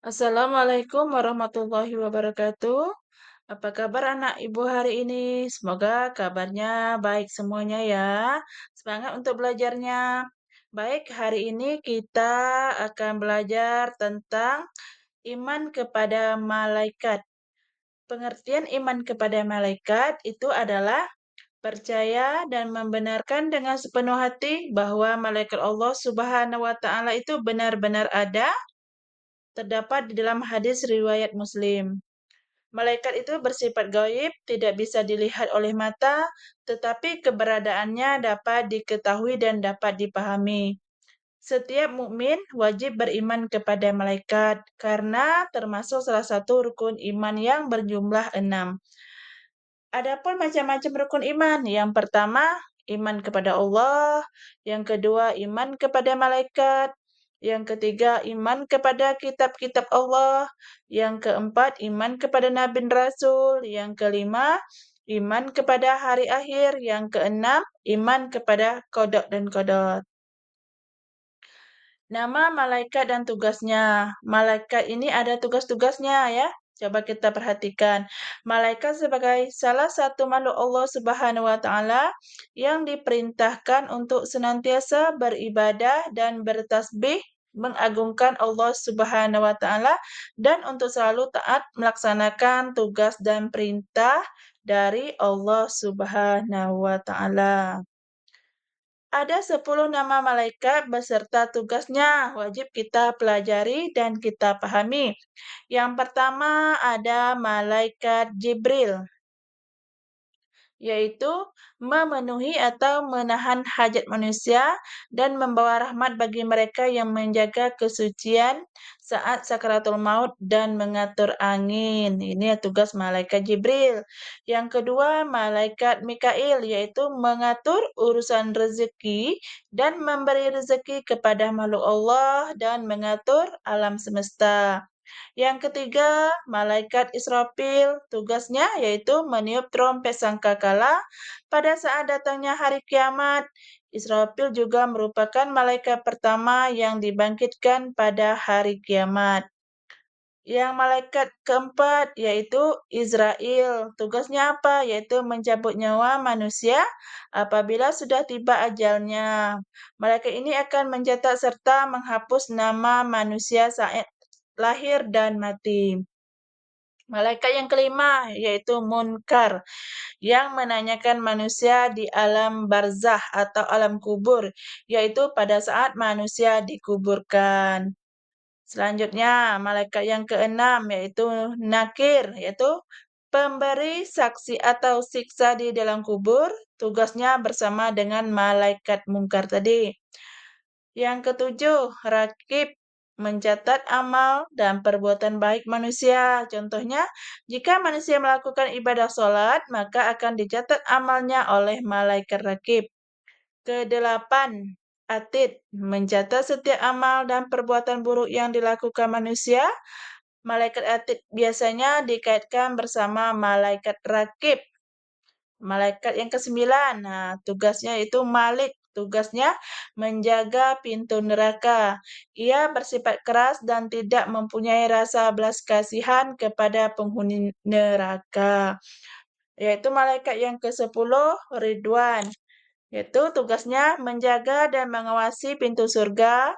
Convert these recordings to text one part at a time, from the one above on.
Assalamualaikum warahmatullahi wabarakatuh. Apa kabar anak ibu hari ini? Semoga kabarnya baik semuanya ya. Semangat untuk belajarnya. Baik, hari ini kita akan belajar tentang iman kepada malaikat. Pengertian iman kepada malaikat itu adalah percaya dan membenarkan dengan sepenuh hati bahwa malaikat Allah Subhanahu wa taala itu benar-benar ada, terdapat di dalam hadis riwayat Muslim. Malaikat itu bersifat gaib, tidak bisa dilihat oleh mata, tetapi keberadaannya dapat diketahui dan dapat dipahami. Setiap mukmin wajib beriman kepada malaikat karena termasuk salah satu rukun iman yang berjumlah 6. Adapun macam-macam rukun iman. Yang pertama, iman kepada Allah. Yang kedua, iman kepada malaikat. Yang ketiga, iman kepada kitab-kitab Allah. Yang keempat, iman kepada nabi dan rasul. Yang kelima, iman kepada hari akhir. Yang keenam, iman kepada kodok dan kodok. Nama malaikat dan tugasnya. Malaikat ini ada tugas-tugasnya ya. Coba kita perhatikan. Malaikat sebagai salah satu makhluk Allah Subhanahu wa taala yang diperintahkan untuk senantiasa beribadah dan bertasbih mengagungkan Allah Subhanahu wa taala dan untuk selalu taat melaksanakan tugas dan perintah dari Allah Subhanahu wa taala. Ada 10 nama malaikat beserta tugasnya, wajib kita pelajari dan kita pahami. Yang pertama ada malaikat Jibril, yaitu memenuhi atau menahan hajat manusia dan membawa rahmat bagi mereka yang menjaga kesucian saat sakaratul maut dan mengatur angin. Ini tugas malaikat Jibril. Yang kedua, malaikat Mikail, yaitu mengatur urusan rezeki dan memberi rezeki kepada makhluk Allah dan mengatur alam semesta. Yang ketiga, malaikat Israfil, tugasnya yaitu meniup trompet sangkakala pada saat datangnya hari kiamat. Israfil juga merupakan malaikat pertama yang dibangkitkan pada hari kiamat. Yang malaikat keempat yaitu Israel. Tugasnya apa? Yaitu mencabut nyawa manusia apabila sudah tiba ajalnya. Malaikat ini akan mencetak serta menghapus nama manusia saat lahir dan mati. Malaikat yang kelima yaitu Munkar yang menanyakan manusia di alam barzah atau alam kubur, yaitu pada saat manusia dikuburkan. Selanjutnya, malaikat yang keenam yaitu Nakir, yaitu pemberi saksi atau siksa di dalam kubur, tugasnya bersama dengan malaikat mungkar tadi. Yang ketujuh, Rakib mencatat amal dan perbuatan baik manusia. Contohnya, jika manusia melakukan ibadah sholat, maka akan dicatat amalnya oleh malaikat rakib. Kedelapan, Atid mencatat setiap amal dan perbuatan buruk yang dilakukan manusia. Malaikat Atid biasanya dikaitkan bersama malaikat rakib. Malaikat yang kesembilan, nah tugasnya itu Malik. Tugasnya menjaga pintu neraka. Ia bersifat keras dan tidak mempunyai rasa belas kasihan kepada penghuni neraka. Yaitu malaikat yang ke-10, Ridwan. Yaitu tugasnya menjaga dan mengawasi pintu surga.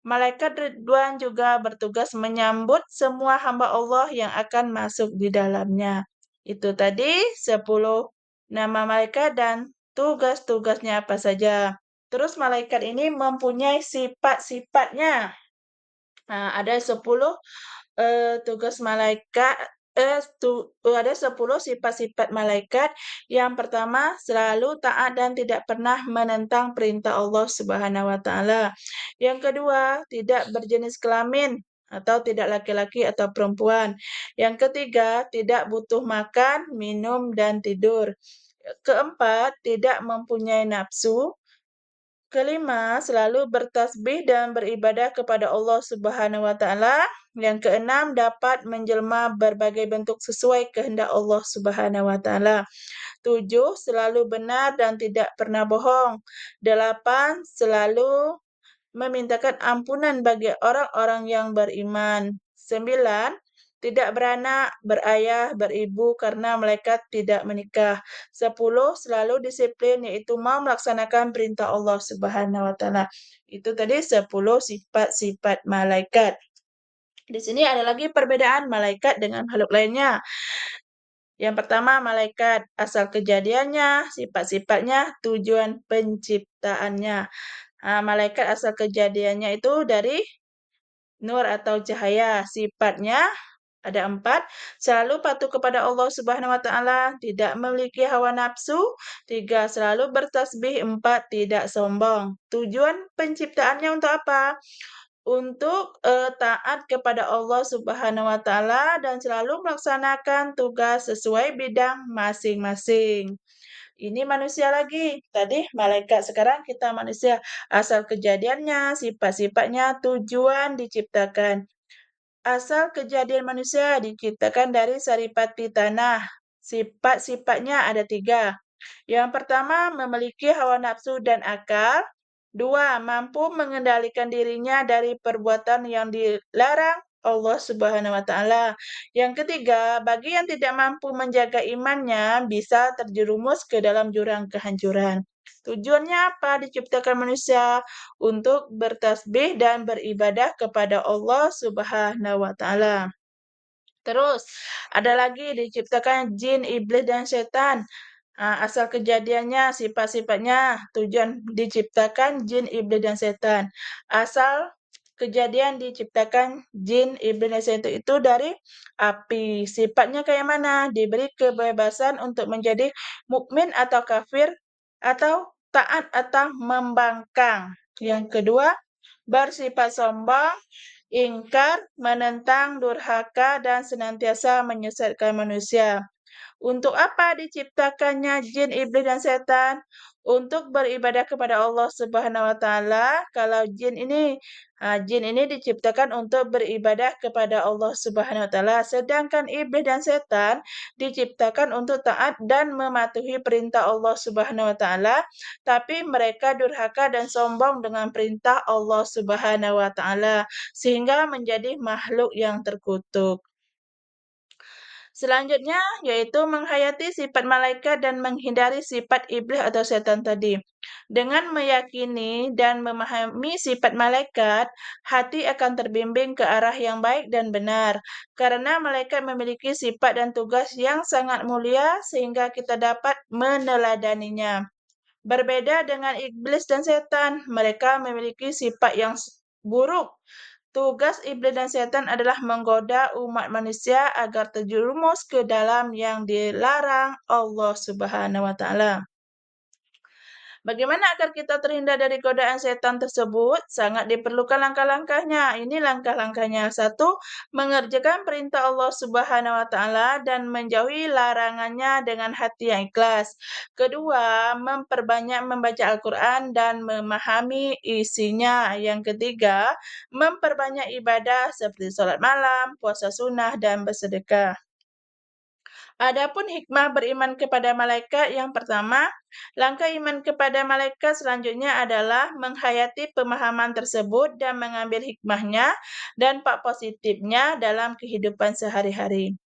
Malaikat Ridwan juga bertugas menyambut semua hamba Allah yang akan masuk di dalamnya. Itu tadi 10 nama malaikat dan tugas-tugasnya apa saja. Terus malaikat ini mempunyai sifat-sifatnya. Nah, ada 10 tugas malaikat ada 10 sifat-sifat malaikat. Yang pertama, selalu taat dan tidak pernah menentang perintah Allah Subhanahu wa taala. Yang kedua, tidak berjenis kelamin atau tidak laki-laki atau perempuan. Yang ketiga, tidak butuh makan, minum dan tidur. Keempat, tidak mempunyai nafsu. Kelima, selalu bertasbih dan beribadah kepada Allah Subhanahu wa taala. Yang keenam, dapat menjelma berbagai bentuk sesuai kehendak Allah Subhanahu wa taala. Tujuh, selalu benar dan tidak pernah bohong. Delapan, selalu memintakan ampunan bagi orang-orang yang beriman. 9. Tidak beranak, berayah, beribu karena malaikat tidak menikah. 10. Selalu disiplin, yaitu mau melaksanakan perintah Allah Subhanahu wa taala. Itu tadi 10 sifat-sifat malaikat. Di sini ada lagi perbedaan malaikat dengan makhluk lainnya. Yang pertama, malaikat asal kejadiannya, sifat-sifatnya, tujuan penciptaannya. Malaikat asal kejadiannya itu dari nur atau cahaya. Sifatnya ada 4, selalu patuh kepada Allah Subhanahu wa taala, tidak memiliki hawa nafsu, 3, selalu bertasbih, 4, tidak sombong. Tujuan penciptaannya untuk apa? Untuk taat kepada Allah Subhanahu wa taala dan selalu melaksanakan tugas sesuai bidang masing-masing. Ini manusia lagi. Tadi malaikat, sekarang kita manusia. Asal kejadiannya, sifat-sifatnya, tujuan diciptakan. Asal kejadian manusia diciptakan dari saripati tanah. Sifat-sifatnya ada 3. Yang pertama, memiliki hawa nafsu dan akal. 2, mampu mengendalikan dirinya dari perbuatan yang dilarang Allah Subhanahu wa taala. Yang ketiga, bagi yang tidak mampu menjaga imannya bisa terjerumus ke dalam jurang kehancuran. Tujuannya apa? Diciptakan manusia untuk bertasbih dan beribadah kepada Allah Subhanahu wa taala. Terus, ada lagi diciptakan jin, iblis, dan setan. Asal kejadiannya, sifat-sifatnya, tujuan diciptakan jin, iblis, dan setan. Asal kejadian diciptakan jin, iblis, dan setan itu dari api. Sifatnya kayak mana? Diberi kebebasan untuk menjadi mukmin atau kafir, atau taat atau membangkang. Yang kedua, bersifat sombong, ingkar, menentang, durhaka, dan senantiasa menyesatkan manusia. Untuk apa diciptakannya jin, iblis, dan setan? Untuk beribadah kepada Allah Subhanahu wa taala. Kalau jin ini diciptakan untuk beribadah kepada Allah Subhanahu wa taala, sedangkan iblis dan setan diciptakan untuk taat dan mematuhi perintah Allah Subhanahu wa taala, tapi mereka durhaka dan sombong dengan perintah Allah Subhanahu wa taala sehingga menjadi makhluk yang terkutuk. Selanjutnya yaitu menghayati sifat malaikat dan menghindari sifat iblis atau setan tadi. Dengan meyakini dan memahami sifat malaikat, hati akan terbimbing ke arah yang baik dan benar. Karena malaikat memiliki sifat dan tugas yang sangat mulia sehingga kita dapat meneladaninya. Berbeda dengan iblis dan setan, mereka memiliki sifat yang buruk. Tugas iblis dan setan adalah menggoda umat manusia agar terjerumus ke dalam yang dilarang Allah Subhanahu wa taala. Bagaimana agar kita terhindar dari godaan setan tersebut? Sangat diperlukan langkah-langkahnya. Ini langkah-langkahnya. 1, mengerjakan perintah Allah Subhanahu wa taala dan menjauhi larangannya dengan hati yang ikhlas. Kedua, memperbanyak membaca Al-Qur'an dan memahami isinya. Yang ketiga, memperbanyak ibadah seperti salat malam, puasa sunnah, dan bersedekah. Adapun hikmah beriman kepada malaikat, yang pertama, langkah iman kepada malaikat selanjutnya adalah menghayati pemahaman tersebut dan mengambil hikmahnya dan pak positifnya dalam kehidupan sehari-hari.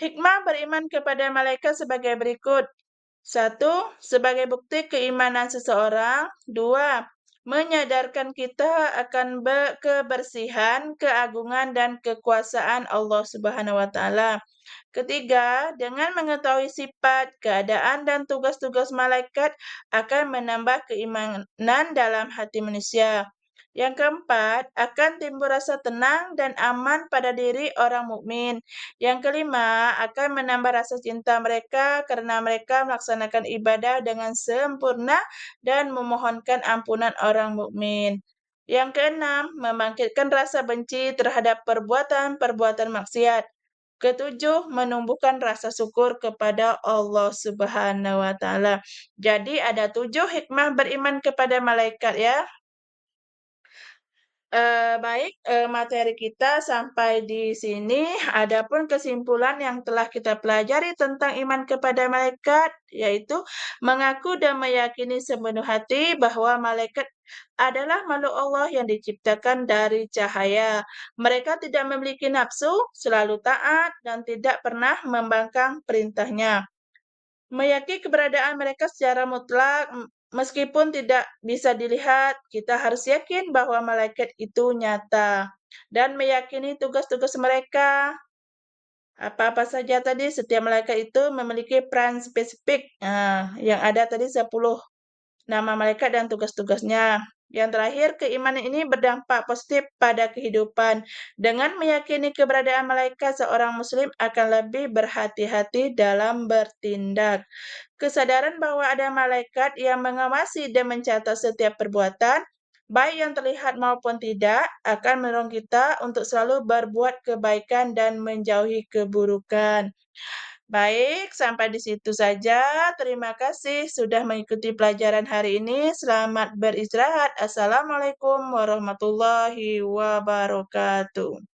Hikmah beriman kepada malaikat sebagai berikut. 1, sebagai bukti keimanan seseorang. 2, menyadarkan kita akan kebersihan, keagungan, dan kekuasaan Allah Subhanahu wa taala. Ketiga, dengan mengetahui sifat, keadaan, dan tugas-tugas malaikat akan menambah keimanan dalam hati manusia. Yang keempat, akan timbul rasa tenang dan aman pada diri orang mukmin. Yang kelima, akan menambah rasa cinta mereka karena mereka melaksanakan ibadah dengan sempurna dan memohonkan ampunan orang mukmin. Yang keenam, membangkitkan rasa benci terhadap perbuatan-perbuatan maksiat. Ketujuh, menumbuhkan rasa syukur kepada Allah Subhanahu wa taala. Jadi ada 7 hikmah beriman kepada malaikat ya. Baik, materi kita sampai di sini. Adapun kesimpulan yang telah kita pelajari tentang iman kepada malaikat, yaitu mengaku dan meyakini sepenuh hati bahwa malaikat adalah makhluk Allah yang diciptakan dari cahaya. Mereka tidak memiliki nafsu, selalu taat, dan tidak pernah membangkang perintahnya. Meyakini keberadaan mereka secara mutlak, meskipun tidak bisa dilihat, kita harus yakin bahwa malaikat itu nyata dan meyakini tugas-tugas mereka. Apa-apa saja tadi, setiap malaikat itu memiliki peran spesifik. Nah, yang ada tadi 10 nama malaikat dan tugas-tugasnya. Yang terakhir, keimanan ini berdampak positif pada kehidupan. Dengan meyakini keberadaan malaikat, seorang muslim akan lebih berhati-hati dalam bertindak. Kesadaran bahwa ada malaikat yang mengawasi dan mencatat setiap perbuatan, baik yang terlihat maupun tidak, akan mendorong kita untuk selalu berbuat kebaikan dan menjauhi keburukan. Baik, sampai di situ saja. Terima kasih sudah mengikuti pelajaran hari ini. Selamat beristirahat. Assalamualaikum warahmatullahi wabarakatuh.